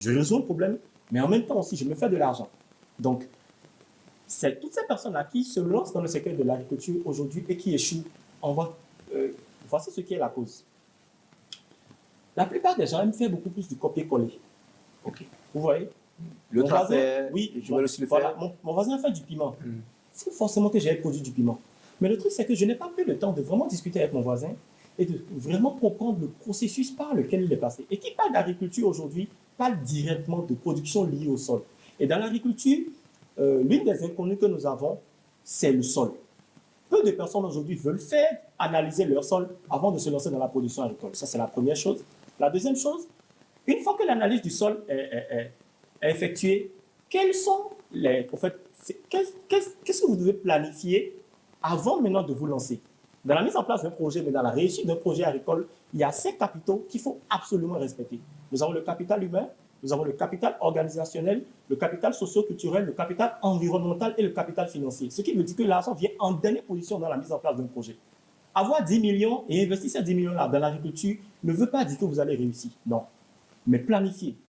je résous un problème, mais en même temps aussi, je me fais de l'argent. Donc, c'est toutes ces personnes-là qui se lancent dans le secteur de l'agriculture aujourd'hui et qui échouent. Voici ce qui est la cause. La plupart des gens aiment faire beaucoup plus du copier-coller. Ok. Vous voyez? Le voisin, oui, je vais aussi le faire. Voilà, mon voisin fait du piment. C'est forcément que j'ai produit du piment. Mais le truc, c'est que je n'ai pas pris le temps de vraiment discuter avec mon voisin et de vraiment comprendre le processus par lequel il est passé. Et qui parle d'agriculture aujourd'hui parle directement de production liée au sol. Et dans l'agriculture, l'une des inconnues que nous avons, c'est le sol. Peu de personnes aujourd'hui veulent faire analyser leur sol avant de se lancer dans la production agricole. Ça, c'est la première chose. La deuxième chose, une fois que l'analyse du sol est effectuée, quels sont les... En fait, qu'est-ce que vous devez planifier avant maintenant de vous lancer? Dans la mise en place d'un projet, mais dans la réussite d'un projet agricole, il y a 5 capitaux qu'il faut absolument respecter. Nous avons le capital humain, nous avons le capital organisationnel, le capital socio-culturel, le capital environnemental et le capital financier. Ce qui veut dire que l'argent vient en dernière position dans la mise en place d'un projet. Avoir 10 millions et investir ces 10 millions-là dans l'agriculture ne veut pas dire que vous allez réussir. Non. Mais planifier.